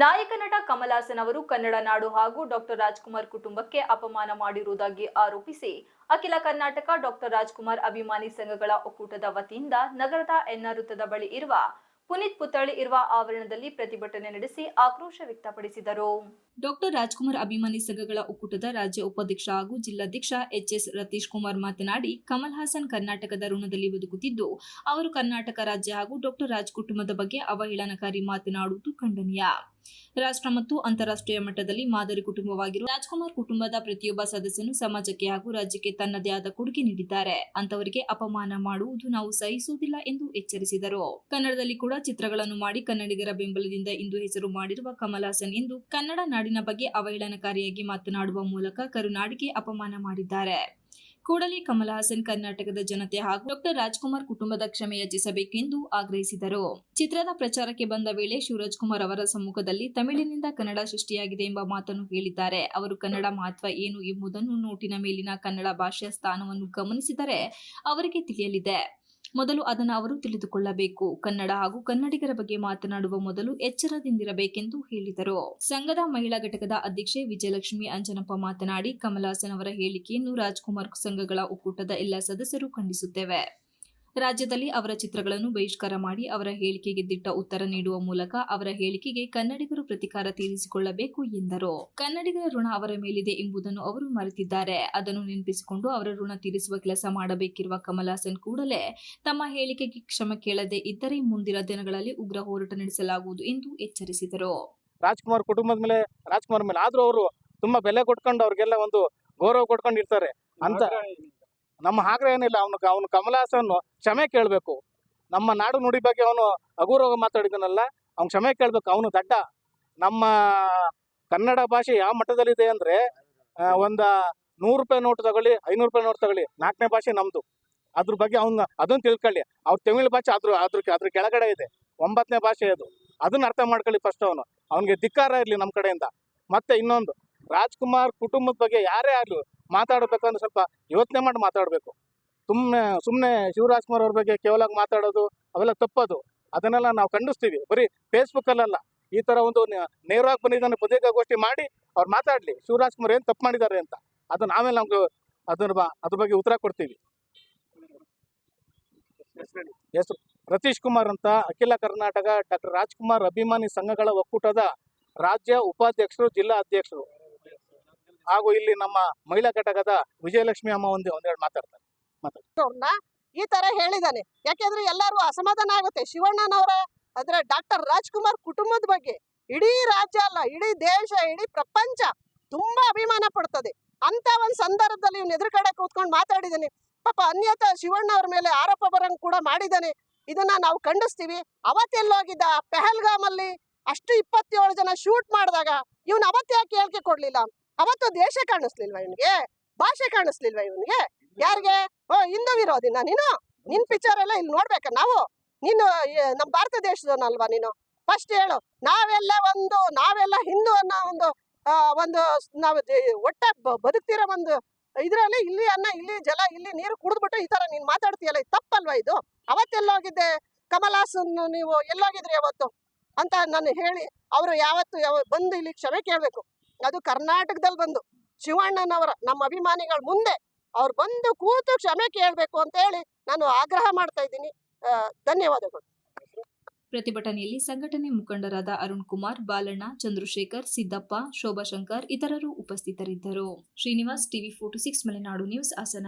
ನಾಯಕ ನಟ ಕಮಲ್ ಹಾಸನ್ ಅವರು ಕನ್ನಡ ನಾಡು ಹಾಗೂ ಡಾಕ್ಟರ್ ರಾಜ್ಕುಮಾರ್ ಕುಟುಂಬಕ್ಕೆ ಅಪಮಾನ ಮಾಡಿರುವುದಾಗಿ ಆರೋಪಿಸಿ ಅಖಿಲ ಕರ್ನಾಟಕ ಡಾಕ್ಟರ್ ರಾಜ್ಕುಮಾರ್ ಅಭಿಮಾನಿ ಸಂಘಗಳ ಒಕ್ಕೂಟದ ವತಿಯಿಂದ ನಗರದ ಎನ್ಆರ್ ವೃತ್ತದ ಬಳಿ ಇರುವ ಪುನೀತ್ ಪುತ್ಥಳಿ ಇರುವ ಆವರಣದಲ್ಲಿ ಪ್ರತಿಭಟನೆ ನಡೆಸಿ ಆಕ್ರೋಶ ವ್ಯಕ್ತಪಡಿಸಿದರು. ಡಾಕ್ಟರ್ ರಾಜ್ಕುಮಾರ್ ಅಭಿಮಾನಿ ಸಂಘಗಳ ಒಕ್ಕೂಟದ ರಾಜ್ಯ ಉಪಾಧ್ಯಕ್ಷ ಹಾಗೂ ಜಿಲ್ಲಾಧ್ಯಕ್ಷ ಎಚ್.ಎಸ್. ರತೀಶ್ ಕುಮಾರ್ ಮಾತನಾಡಿ, ಕಮಲ್ ಹಾಸನ್ ಕರ್ನಾಟಕದ ಋಣದಲ್ಲಿ ಬದುಕುತ್ತಿದ್ದು, ಅವರು ಕರ್ನಾಟಕ ರಾಜ್ಯ ಹಾಗೂ ಡಾಕ್ಟರ್ ರಾಜ್ ಕುಟುಂಬದ ಬಗ್ಗೆ ಅವಹೇಳನಕಾರಿ ಮಾತನಾಡುವುದು ಖಂಡನೀಯ. ರಾಷ್ಟ್ರ ಮತ್ತು ಅಂತಾರಾಷ್ಟ್ರೀಯ ಮಟ್ಟದಲ್ಲಿ ಮಾದರಿ ಕುಟುಂಬವಾಗಿರುವ ರಾಜ್ಕುಮಾರ್ ಕುಟುಂಬದ ಪ್ರತಿಯೊಬ್ಬ ಸದಸ್ಯನು ಸಮಾಜಕ್ಕೆ ಹಾಗೂ ರಾಜ್ಯಕ್ಕೆ ತನ್ನದೇ ಆದ ಕೊಡುಗೆ ನೀಡಿದ್ದಾರೆ. ಅಂತವರಿಗೆ ಅಪಮಾನ ಮಾಡುವುದು ನಾವು ಸಹಿಸುವುದಿಲ್ಲ ಎಂದು ಎಚ್ಚರಿಸಿದರು. ಕನ್ನಡದಲ್ಲಿ ಕೂಡ ಚಿತ್ರಗಳನ್ನು ಮಾಡಿ ಕನ್ನಡಿಗರ ಬೆಂಬಲದಿಂದ ಇಂದು ಹೆಸರು ಮಾಡಿರುವ ಕಮಲ್ ಹಾಸನ್ ಇಂದು ಕನ್ನಡ ನಾಡಿನ ಬಗ್ಗೆ ಅವಹೇಳನಕಾರಿಯಾಗಿ ಮಾತನಾಡುವ ಮೂಲಕ ಕರುನಾಡಿಗೆ ಅಪಮಾನ ಮಾಡಿದ್ದಾರೆ. ಕೂಡಲೇ ಕಮಲ್ ಹಾಸನ್ ಕರ್ನಾಟಕದ ಜನತೆ ಹಾಗೂ ಡಾಕ್ಟರ್ ರಾಜ್ಕುಮಾರ್ ಕುಟುಂಬದ ಕ್ಷಮೆ ಯಾಚಿಸಬೇಕೆಂದು ಆಗ್ರಹಿಸಿದರು. ಚಿತ್ರದ ಪ್ರಚಾರಕ್ಕೆ ಬಂದ ವೇಳೆ ಶಿವರಾಜ್ಕುಮಾರ್ ಅವರ ಸಮ್ಮುಖದಲ್ಲಿ ತಮಿಳಿನಿಂದ ಕನ್ನಡ ಸೃಷ್ಟಿಯಾಗಿದೆ ಎಂಬ ಮಾತನ್ನು ಹೇಳಿದ್ದಾರೆ. ಅವರು ಕನ್ನಡ ಮಹತ್ವ ಏನು ಎಂಬುದನ್ನು ನೋಟಿನ ಮೇಲಿನ ಕನ್ನಡ ಭಾಷೆಯ ಸ್ಥಾನವನ್ನು ಗಮನಿಸಿದರೆ ಅವರಿಗೆ ತಿಳಿಯಲಿದೆ. ಮೊದಲು ಅದನ್ನು ಅವರು ತಿಳಿದುಕೊಳ್ಳಬೇಕು. ಕನ್ನಡ ಹಾಗೂ ಕನ್ನಡಿಗರ ಬಗ್ಗೆ ಮಾತನಾಡುವ ಮೊದಲು ಎಚ್ಚರದಿಂದಿರಬೇಕೆಂದು ಹೇಳಿದರು. ಸಂಘದ ಮಹಿಳಾ ಘಟಕದ ಅಧ್ಯಕ್ಷೆ ವಿಜಯಲಕ್ಷ್ಮಿ ಅಂಜನಪ್ಪ ಮಾತನಾಡಿ, ಕಮಲ್ ಹಾಸನ್ ಅವರ ಹೇಳಿಕೆಯನ್ನು ರಾಜ್ಕುಮಾರ್ ಸಂಘಗಳ ಒಕ್ಕೂಟದ ಎಲ್ಲ ಸದಸ್ಯರು ಖಂಡಿಸುತ್ತೇವೆ. ರಾಜ್ಯದಲ್ಲಿ ಅವರ ಚಿತ್ರಗಳನ್ನು ಬಹಿಷ್ಕಾರ ಮಾಡಿ ಅವರ ಹೇಳಿಕೆಗೆ ದಿಟ್ಟ ಉತ್ತರ ನೀಡುವ ಮೂಲಕ ಅವರ ಹೇಳಿಕೆಗೆ ಕನ್ನಡಿಗರು ಪ್ರತಿಕಾರ ತೀರಿಸಿಕೊಳ್ಳಬೇಕು ಎಂದರು. ಕನ್ನಡಿಗರ ಋಣ ಅವರ ಮೇಲಿದೆ ಎಂಬುದನ್ನು ಅವರು ಮರೆತಿದ್ದಾರೆ. ಅದನ್ನು ನೆನಪಿಸಿಕೊಂಡು ಅವರ ಋಣ ತೀರಿಸುವ ಕೆಲಸ ಮಾಡಬೇಕಿರುವ ಕಮಲ್ ಹಾಸನ್ ಕೂಡಲೇ ತಮ್ಮ ಹೇಳಿಕೆಗೆ ಕ್ಷಮೆ ಕೇಳದೆ ಇದ್ದರೆ ಮುಂದಿನ ದಿನಗಳಲ್ಲಿ ಉಗ್ರ ಹೋರಾಟ ನಡೆಸಲಾಗುವುದು ಎಂದು ಎಚ್ಚರಿಸಿದರು. ರಾಜ್ಕುಮಾರ್ ಕುಟುಂಬದ ಮೇಲೆ ರಾಜ್ಕುಮಾರ್ ಮೇಲೆ ಆದ್ರೂ ಅವರು ತುಂಬಾ ಬೆಲೆ ಕೊಟ್ಕೊಂಡು ಅವ್ರಿಗೆಲ್ಲ ಒಂದು ಗೌರವ ಕೊಟ್ಕೊಂಡು ಇರ್ತಾರೆ ಅಂತ ನಮ್ಮ ಆಗ್ರಹ ಏನಿಲ್ಲ. ಅವನು ಕಮಲ್ ಹಾಸನ್ ಕ್ಷಮೆ ಕೇಳಬೇಕು. ನಮ್ಮ ನಾಡು ನುಡಿ ಬಗ್ಗೆ ಅವನು ಹಗುರವಾಗಿ ಮಾತಾಡಿದನಲ್ಲ, ಅವ್ನು ಕ್ಷಮೆ ಕೇಳಬೇಕು. ಅವನು ದಡ್ಡ. ನಮ್ಮ ಕನ್ನಡ ಭಾಷೆ ಯಾವ ಮಟ್ಟದಲ್ಲಿದೆ ಅಂದರೆ, ಒಂದು 100 ರೂಪಾಯಿ ನೋಟ್ ತಗೊಳ್ಳಿ, 500 ರೂಪಾಯಿ ನೋಟ್ ತಗೊಳ್ಳಿ, 4ನೇ ಭಾಷೆ ನಮ್ಮದು. ಅದ್ರ ಬಗ್ಗೆ ಅದನ್ನು ತಿಳ್ಕೊಳ್ಳಿ. ಅವ್ರ ತಮಿಳು ಭಾಷೆ ಅದ್ರ ಕೆಳಗಡೆ ಇದೆ, 9ನೇ ಭಾಷೆ ಅದು. ಅದನ್ನ ಅರ್ಥ ಮಾಡ್ಕೊಳ್ಳಿ ಫಸ್ಟ್. ಅವನಿಗೆ ಧಿಕ್ಕಾರ ಇರಲಿ ನಮ್ಮ ಕಡೆಯಿಂದ. ಮತ್ತೆ ಇನ್ನೊಂದು, ರಾಜ್ಕುಮಾರ್ ಕುಟುಂಬದ ಬಗ್ಗೆ ಯಾರೇ ಆಗಲಿ ಮಾತಾಡಬೇಕಂದ್ರೆ ಸ್ವಲ್ಪ ಯೋಚನೆ ಮಾಡಿ ಮಾತಾಡಬೇಕು. ಸುಮ್ಮನೆ ಶಿವರಾಜ್ಕುಮಾರ್ ಅವ್ರ ಬಗ್ಗೆ ಕೇವಲ ಮಾತಾಡೋದು ಅವೆಲ್ಲ ತಪ್ಪದು. ಅದನ್ನೆಲ್ಲ ನಾವು ಖಂಡಿಸ್ತೀವಿ. ಬರೀ ಫೇಸ್ಬುಕ್ಕಲ್ಲೆಲ್ಲ ಈ ಥರ ಒಂದು ನೇರವಾಗಿ ಬಂದಿದ್ದಾನೆ ಪತ್ರಿಕಾಗೋಷ್ಠಿ ಮಾಡಿ ಅವ್ರು ಮಾತಾಡಲಿ, ಶಿವರಾಜ್ಕುಮಾರ್ ಏನು ತಪ್ಪು ಮಾಡಿದ್ದಾರೆ ಅಂತ. ಅದು ಆಮೇಲೆ ನಮ್ಗೆ ಅದ್ರ ಬಗ್ಗೆ ಉತ್ತರ ಕೊಡ್ತೀವಿ. ಹೆಸರು ರತೀಶ್ ಕುಮಾರ್ ಅಂತ, ಅಖಿಲ ಕರ್ನಾಟಕ ಡಾಕ್ಟರ್ ರಾಜ್ಕುಮಾರ್ ಅಭಿಮಾನಿ ಸಂಘಗಳ ಒಕ್ಕೂಟದ ರಾಜ್ಯ ಉಪಾಧ್ಯಕ್ಷರು, ಜಿಲ್ಲಾ ಅಧ್ಯಕ್ಷರು ಹಾಗೂ ಇಲ್ಲಿ ನಮ್ಮ ಮಹಿಳಾ ಘಟಕದ ವಿಜಯಲಕ್ಷ್ಮಿ ಅಮ್ಮ ಒಂದೆರಡು ಮಾತಾಡ್ತಾರೆ. ಈ ತರ ಹೇಳಿದಾನೆ. ಯಾಕೆಂದ್ರೆ ಎಲ್ಲರೂ ಅಸಮಾಧಾನ ಆಗುತ್ತೆ. ಶಿವಣ್ಣನವರ ಅಂದ್ರೆ ಡಾಕ್ಟರ್ ರಾಜ್ಕುಮಾರ್ ಕುಟುಂಬದ ಬಗ್ಗೆ ಇಡೀ ರಾಜ್ಯ ಅಲ್ಲ, ಇಡೀ ದೇಶ, ಇಡೀ ಪ್ರಪಂಚ ತುಂಬಾ ಅಭಿಮಾನ ಪಡ್ತದೆ. ಅಂತ ಒಂದ್ ಸಂದರ್ಭದಲ್ಲಿ ಇವ್ನ ಎದುರುಗಡೆ ಕೂತ್ಕೊಂಡು ಮಾತಾಡಿದಾನೆ. ಪಾಪ ಅನ್ಯತ ಶಿವಣ್ಣ ಅವ್ರ ಮೇಲೆ ಆರೋಪ ಬರಂಗ್ ಕೂಡ ಮಾಡಿದಾನೆ. ಇದನ್ನ ನಾವು ಖಂಡಿಸ್ತೀವಿ. ಅವತ್ತೆಲ್ಲೋಗಿದ್ದ ಪೆಹಲ್ಗಾಮ್ ಅಲ್ಲಿ ಅಷ್ಟು 27 ಜನ ಶೂಟ್ ಮಾಡಿದಾಗ ಇವ್ನ ಅವತ್ತು ಯಾಕೆ ಹೇಳಿಕೆ ಕೊಡ್ಲಿಲ್ಲ? ಅವತ್ತು ದೇಶ ಕಾಣಿಸ್ಲಿಲ್ವಾ ಇವನಿಗೆ? ಭಾಷೆ ಕಾಣಿಸ್ಲಿಲ್ವಾ ಇವನಿಗೆ? ಯಾರಿಗೆ? ಹಿಂದೂ ವಿರೋಧಿನ ನೀನು? ನಿನ್ ಪಿಕ್ಚರ್ ಎಲ್ಲ ಇಲ್ಲಿ ನೋಡ್ಬೇಕ ನಾವು? ನೀನು ನಮ್ಮ ಭಾರತ ದೇಶದವನಲ್ವಾ ನೀನು? ಫಸ್ಟ್ ಹೇಳು. ನಾವೆಲ್ಲ ಹಿಂದೂ ಅನ್ನೋ ಒಂದು ನಾವು ಒಟ್ಟ ಬದುಕ್ತಿರೋ ಒಂದು ಇದ್ರಲ್ಲಿ ಇಲ್ಲಿ ಅನ್ನ, ಇಲ್ಲಿ ಜಲ, ಇಲ್ಲಿ ನೀರು ಕುಡಿದ್ಬಿಟ್ಟು ಈ ತರ ನೀನ್ ಮಾತಾಡ್ತೀಯಲ್ಲ, ಇದು ತಪ್ಪಲ್ವಾ ಇದು? ಅವತ್ತೆಲ್ಲೋಗಿದ್ದೆ ಕಮಲ್ ಹಾಸನ್, ನೀವು ಎಲ್ಲೋಗಿದ್ರಿ ಅವತ್ತು ಅಂತ ನಾನು ಹೇಳಿ ಅವರು ಯಾವತ್ತು ಬಂದು ಇಲ್ಲಿ ಕ್ಷಮೆ ಕೇಳಬೇಕು. ಅದು ಕರ್ನಾಟಕದಲ್ಲಿ ಬಂದು ಶಿವಣ್ಣನವರ ನಮ್ಮ ಅಭಿಮಾನಿಗಳ ಮುಂದೆ ಅವ್ರು ಬಂದು ಕೂತು ಕ್ಷಮೆ ಕೇಳಬೇಕು ಅಂತ ಹೇಳಿ ನಾನು ಆಗ್ರಹ ಮಾಡ್ತಾ ಇದ್ದೀನಿ. ಧನ್ಯವಾದಗಳು. ಪ್ರತಿಭಟನೆಯಲ್ಲಿ ಸಂಘಟನೆ ಮುಖಂಡರಾದ ಅರುಣ್ ಕುಮಾರ್, ಬಾಲಣ್ಣ, ಚಂದ್ರಶೇಖರ್, ಸಿದ್ದಪ್ಪ, ಶೋಭಾಶಂಕರ್ ಇತರರು ಉಪಸ್ಥಿತರಿದ್ದರು. Srinivas, TV 46 Malenadu news, Hassan.